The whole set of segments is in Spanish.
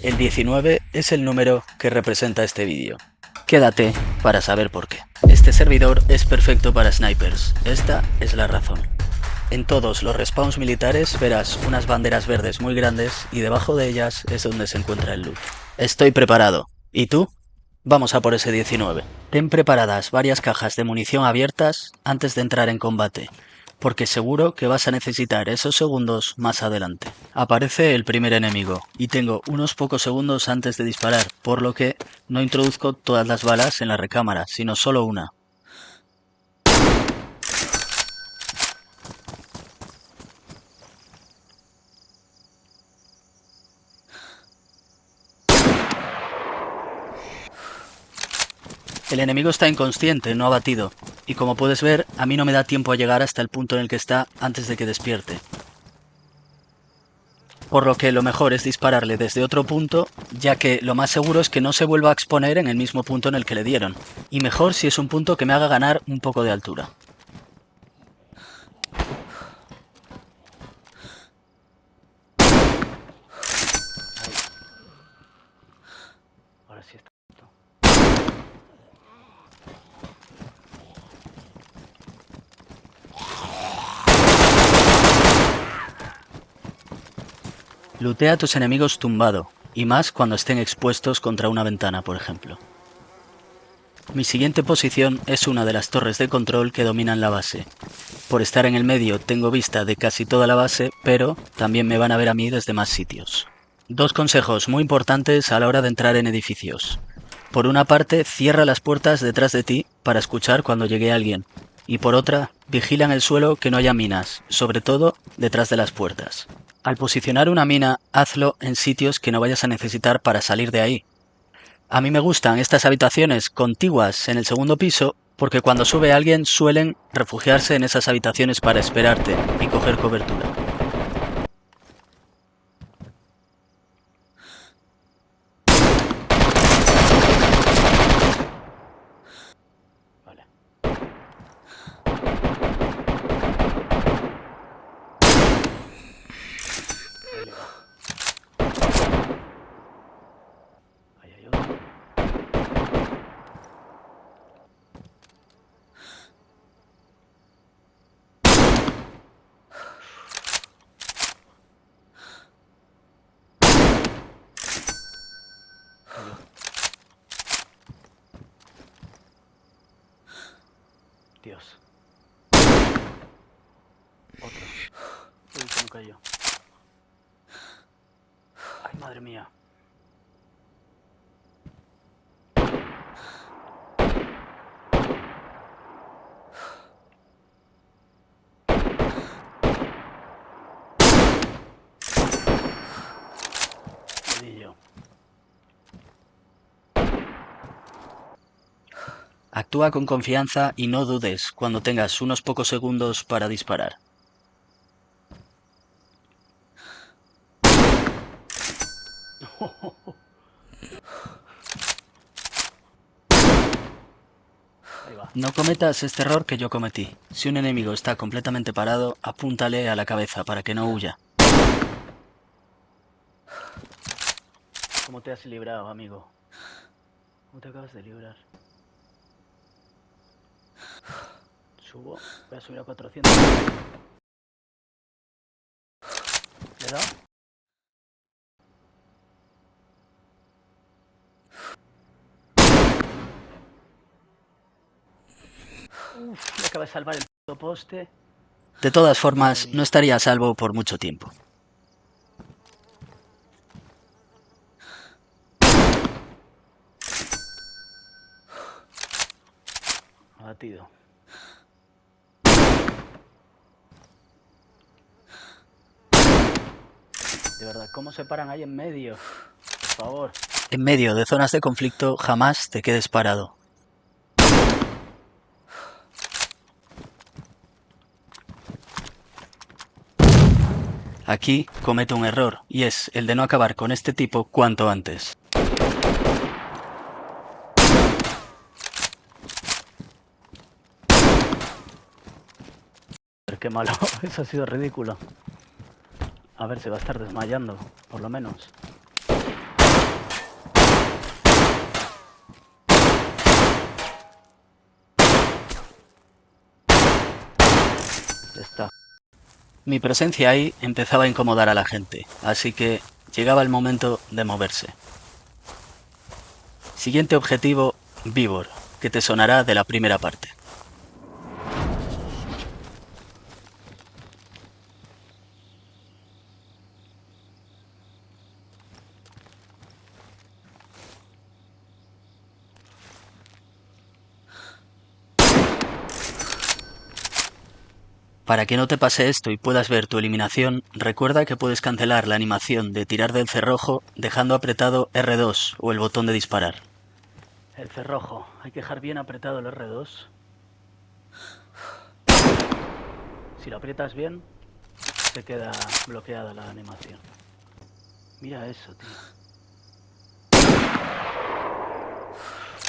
El 19 es el número que representa este vídeo. Quédate para saber por qué. Este servidor es perfecto para snipers, esta es la razón. En todos los respawns militares verás unas banderas verdes muy grandes y debajo de ellas es donde se encuentra el loot. Estoy preparado. ¿Y tú? Vamos a por ese 19. Ten preparadas varias cajas de munición abiertas antes de entrar en combate, porque seguro que vas a necesitar esos segundos más adelante. Aparece el primer enemigo y tengo unos pocos segundos antes de disparar, por lo que no introduzco todas las balas en la recámara, sino solo una. El enemigo está inconsciente, no abatido, y como puedes ver, a mí no me da tiempo a llegar hasta el punto en el que está antes de que despierte. Por lo que lo mejor es dispararle desde otro punto, ya que lo más seguro es que no se vuelva a exponer en el mismo punto en el que le dieron, y mejor si es un punto que me haga ganar un poco de altura. Ahora sí está. Lootea a tus enemigos tumbado, y más cuando estén expuestos contra una ventana, por ejemplo. Mi siguiente posición es una de las torres de control que dominan la base. Por estar en el medio tengo vista de casi toda la base, pero también me van a ver a mí desde más sitios. Dos consejos muy importantes a la hora de entrar en edificios. Por una parte, cierra las puertas detrás de ti para escuchar cuando llegue alguien. Y por otra, vigila en el suelo que no haya minas, sobre todo detrás de las puertas. Al posicionar una mina, hazlo en sitios que no vayas a necesitar para salir de ahí. A mí me gustan estas habitaciones contiguas en el segundo piso porque cuando sube alguien suelen refugiarse en esas habitaciones para esperarte y coger cobertura. Vale. Ahí hay otro. Dios. Otro. Uy, que no cayó. Ay, madre mía. Dedillo. Actúa con confianza y no dudes cuando tengas unos pocos segundos para disparar. No cometas este error que yo cometí. Si un enemigo está completamente parado, apúntale a la cabeza para que no huya. ¿Cómo te has librado, amigo? ¿Cómo te acabas de librar? Subo. Voy a subir a 400. ¿Le he dado? Uf, me acaba de salvar el puto poste. De todas formas, no estaría a salvo por mucho tiempo. Abatido. De verdad, ¿cómo se paran ahí en medio? Por favor. En medio de zonas de conflicto jamás te quedes parado. Aquí cometo un error, y es el de no acabar con este tipo cuanto antes. Qué malo, eso ha sido ridículo. A ver, se va a estar desmayando, por lo menos. Está. Mi presencia ahí empezaba a incomodar a la gente, así que llegaba el momento de moverse. Siguiente objetivo, Víbor, que te sonará de la primera parte. Para que no te pase esto y puedas ver tu eliminación, recuerda que puedes cancelar la animación de tirar del cerrojo dejando apretado R2 o el botón de disparar. El cerrojo, hay que dejar bien apretado el R2. Si lo aprietas bien, se queda bloqueada la animación. Mira eso, tío.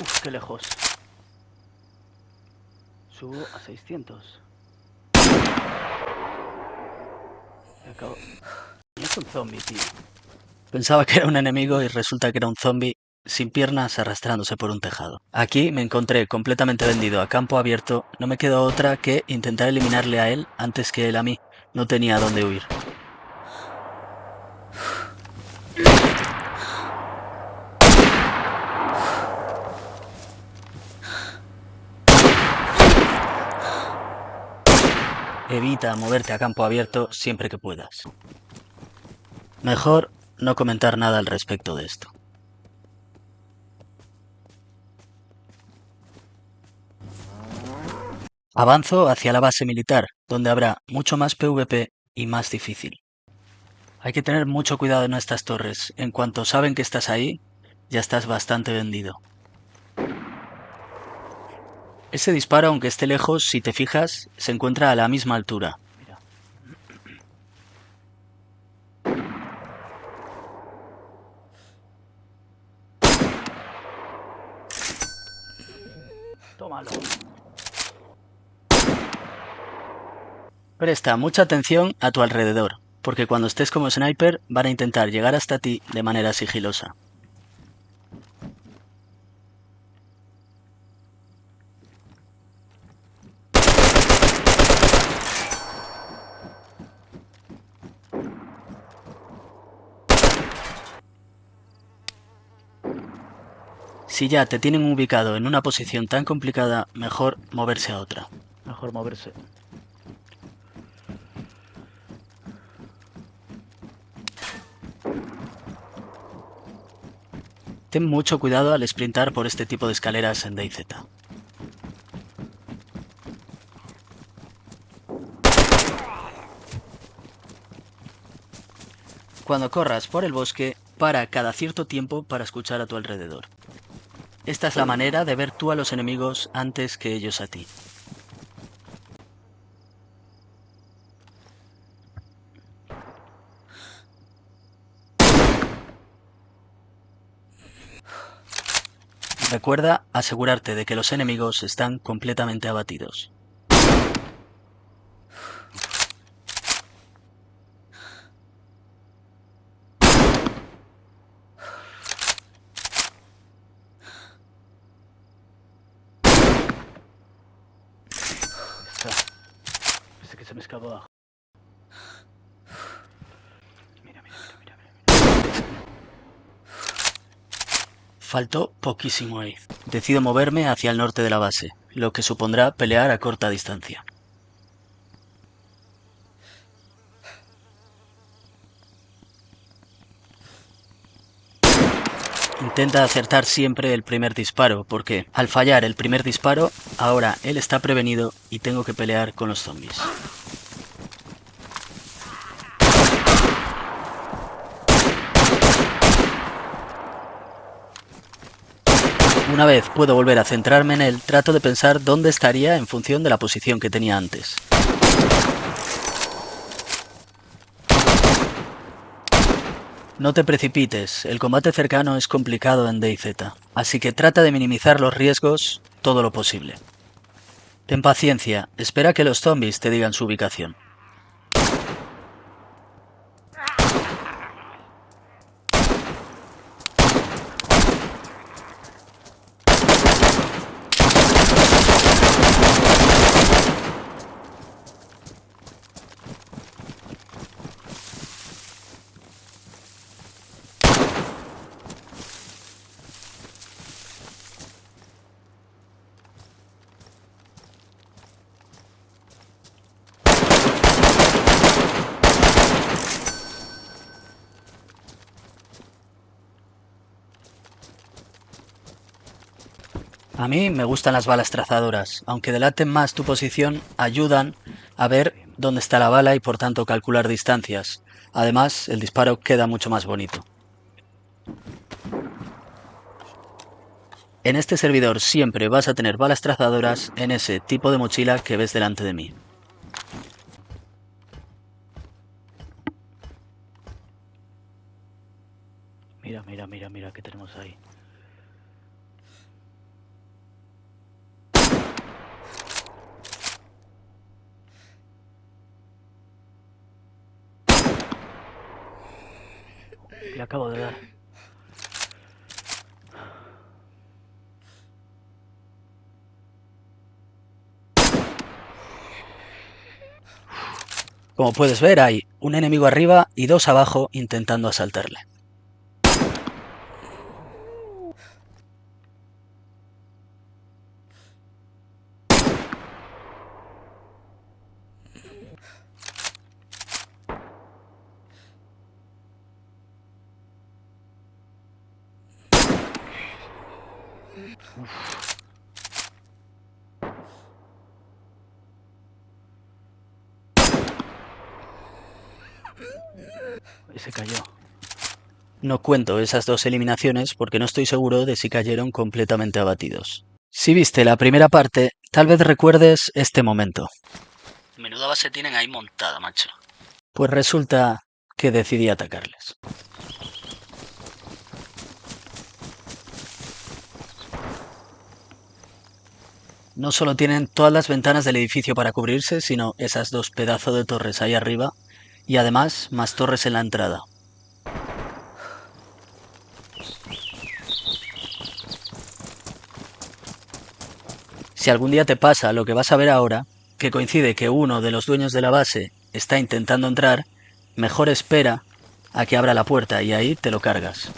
Uf, qué lejos. Subo a 600. Acabo... No es un zombie, tío. Pensaba que era un enemigo y resulta que era un zombie sin piernas arrastrándose por un tejado. Aquí me encontré completamente vendido a campo abierto, no me quedó otra que intentar eliminarle a él antes que él a mí. No tenía a dónde huir. Evita moverte a campo abierto siempre que puedas. Mejor no comentar nada al respecto de esto. Avanzo hacia la base militar, donde habrá mucho más PvP y más difícil. Hay que tener mucho cuidado en estas torres. En cuanto saben que estás ahí, ya estás bastante vendido. Ese disparo, aunque esté lejos, si te fijas, se encuentra a la misma altura. Mira. Tómalo. Presta mucha atención a tu alrededor, porque cuando estés como sniper van a intentar llegar hasta ti de manera sigilosa. Si ya te tienen ubicado en una posición tan complicada, mejor moverse a otra. Mejor moverse. Ten mucho cuidado al sprintar por este tipo de escaleras en DayZ. Cuando corras por el bosque, para cada cierto tiempo para escuchar a tu alrededor. Esta es la manera de ver tú a los enemigos antes que ellos a ti. Recuerda asegurarte de que los enemigos están completamente abatidos. Parece que se me escapó abajo. Mira. Faltó poquísimo ahí. Decido moverme hacia el norte de la base, lo que supondrá pelear a corta distancia. Intenta acertar siempre el primer disparo, porque al fallar el primer disparo, ahora él está prevenido y tengo que pelear con los zombies. Una vez puedo volver a centrarme en él, trato de pensar dónde estaría en función de la posición que tenía antes. No te precipites, el combate cercano es complicado en DayZ, así que trata de minimizar los riesgos todo lo posible. Ten paciencia, espera que los zombies te digan su ubicación. A mí me gustan las balas trazadoras, aunque delaten más tu posición, ayudan a ver dónde está la bala y por tanto calcular distancias. Además, el disparo queda mucho más bonito. En este servidor siempre vas a tener balas trazadoras en ese tipo de mochila que ves delante de mí. Mira, mira, mira, mira qué tenemos ahí. Le acabo de dar. Como puedes ver, hay un enemigo arriba y dos abajo intentando asaltarle. Y se cayó. No cuento esas dos eliminaciones porque no estoy seguro de si cayeron completamente abatidos. Si viste la primera parte, tal vez recuerdes este momento. Menuda base tienen ahí montada, macho. Pues resulta que decidí atacarles. No solo tienen todas las ventanas del edificio para cubrirse, sino esas dos pedazos de torres ahí arriba, y además más torres en la entrada. Si algún día te pasa lo que vas a ver ahora, que coincide que uno de los dueños de la base está intentando entrar, mejor espera a que abra la puerta y ahí te lo cargas.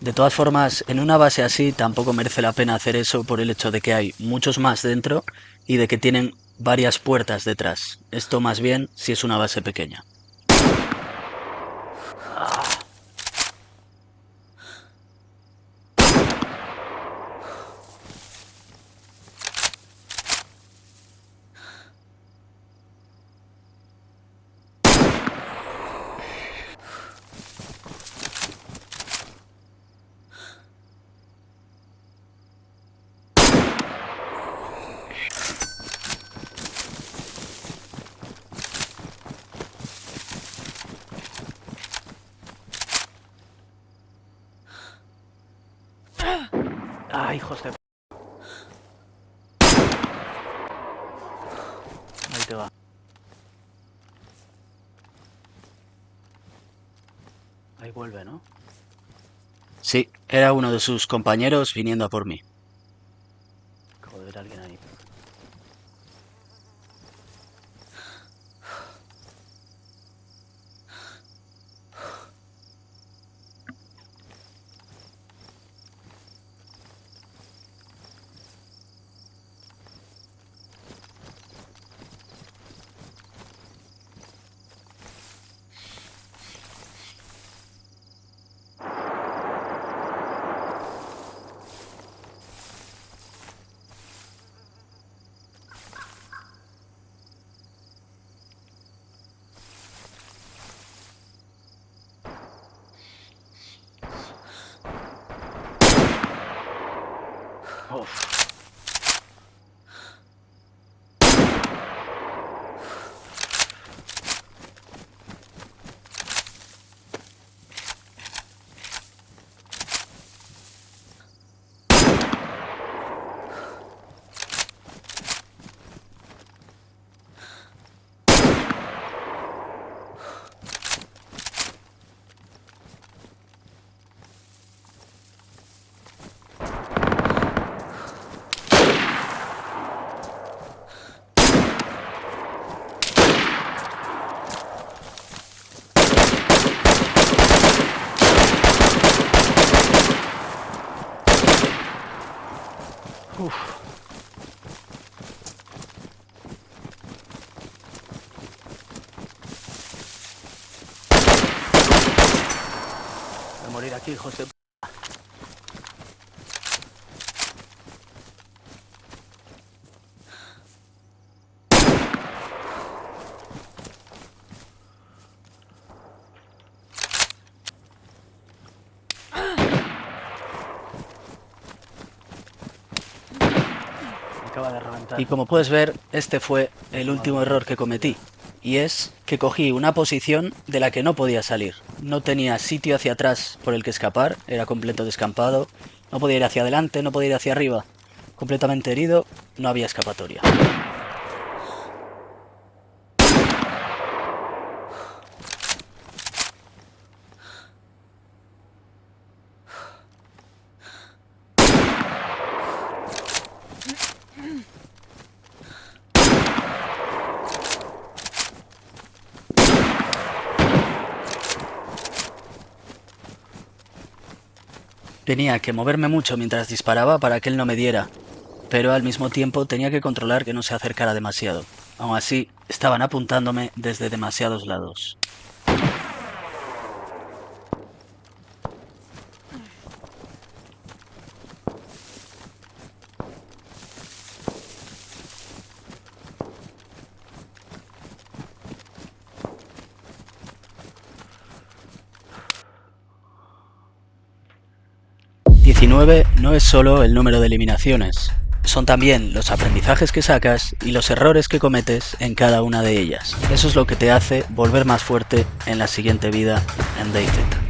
De todas formas, en una base así tampoco merece la pena hacer eso por el hecho de que hay muchos más dentro y de que tienen varias puertas detrás. Esto más bien si es una base pequeña. ¡Ah, hijos de... Ahí te va. Ahí vuelve, ¿no? Sí, era uno de sus compañeros viniendo a por mí. Acabo de ver a alguien ahí. Uf. Uf. Voy a morir aquí, hijos de... acaba de reventar. Y como puedes ver, este fue el último error que cometí. Y es que cogí una posición de la que no podía salir. No tenía sitio hacia atrás por el que escapar, era completo descampado. No podía ir hacia adelante, no podía ir hacia arriba. Completamente herido, no había escapatoria. Tenía que moverme mucho mientras disparaba para que él no me diera, pero al mismo tiempo tenía que controlar que no se acercara demasiado. Aún así, estaban apuntándome desde demasiados lados. ...19 no es solo el número de eliminaciones, son también los aprendizajes que sacas y los errores que cometes en cada una de ellas. Eso es lo que te hace volver más fuerte en la siguiente vida en DayZ.